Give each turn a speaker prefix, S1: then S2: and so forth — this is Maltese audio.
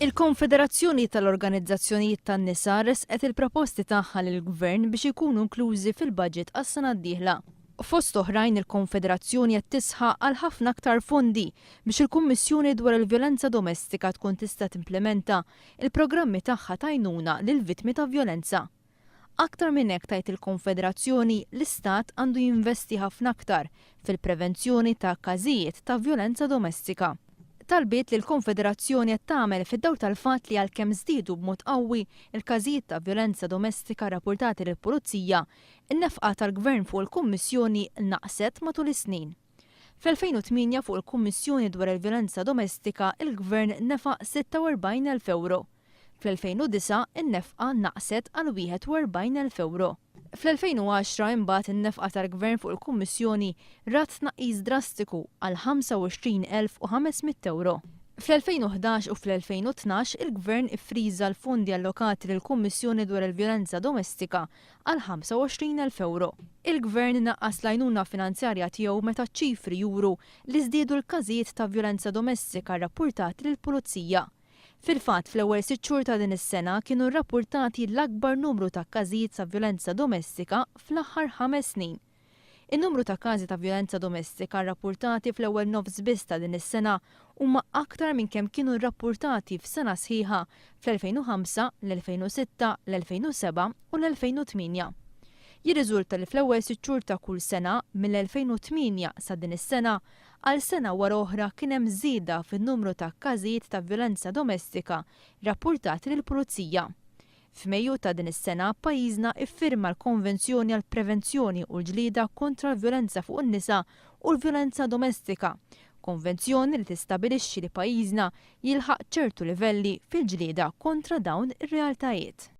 S1: Il-Konfederazzjoni tal-Organizzazzjonijiet tan-Nisa resqet il-proposti tagħha lill-Gvern biex ikunu inklużi fil-budget għas-sena d-dieħla. Fost oħrajn il-Konfederazzjoni qed tisħaq għal ħafna aktar fondi biex il-Kummissjoni dwar il-Vjolenza Domestika tkun tista' timplementa il-programmi tagħha ta' għajnuna lill-vittmi ta' vjolenza. Aktar minn hekk tajt il-Konfederazzjoni l-Istat għandu jinvesti ħafna aktar fil-prevenzjoni ta' każijiet ta' vjolenza domestika. Talbiet li l-Konfederazzjoni qed tagħmel fid-dawl tal-fatt li għalkemm żdiedu b'mod qawwi il-każijiet ta' vjolenza domestika rapportati lill-Pulizija, in-nefqa tal-Gvern fuq il-Kummissjoni naqset matul is-snin. Fl-2008 fuq il-Kummissjoni dwar il-Vjolenza Domestika il-Gvern nefaq 46,000 euro. Fl-2009 in-nefqa naqset għal 41,000 euro. Fl-2010 imbagħad in-nefqa tal-Gvern fuq il-Kummissjoni rat tnaqqis drastiku għal 25,500 euro. Fl-2011 u fl-2012 il-Gvern iffriża l-fondi allokati lill-Kummissjoni dwar il-Vjolenza Domestika għal 25,000 euro. Il-Gvern naqqas l-għajnuna finanzjarja tiegħu meta ċifri juru li żdiedu l-każijiet ta' vjolenza domestika rrappurtati lill-Pulizija. Fil-fatt fl-ewwel 6 xhur ta' din is-sena kienu rrappurtati l-akbar numru ta' każijiet ta' vjolenza domestika fl-aħħar 5 snin. In-numru ta' każi ta' vjolenza domestika rrappurtati fl-ewwel nofs biss ta' din is-sena huma aktar minn kemm kienu rrappurtati f'sena sħiħa fl-2005, l-2006, l-2007 u l-2008. Jirriżulta li fl-ewwel 6 xhur ta' kull sena mill-2008 sa' din is-sena għal sena wara oħra kien hemm żieda fin-numru ta' każijiet ta' vjolenza domestika rrappurtati lill-Pulizija. F'Mejju ta' din is-sena pajjiżna iffirma l-Konvenzjoni għall Prevenzjoni u l-Ġlieda kontra l-Vjolenza fuq in-nisa u l-Vjolenza Domestika, konvenzjoni li tistabbilixxi li pajjiżna jilħaq ċertu livelli fil-ġlieda kontra dawn ir-realtajiet.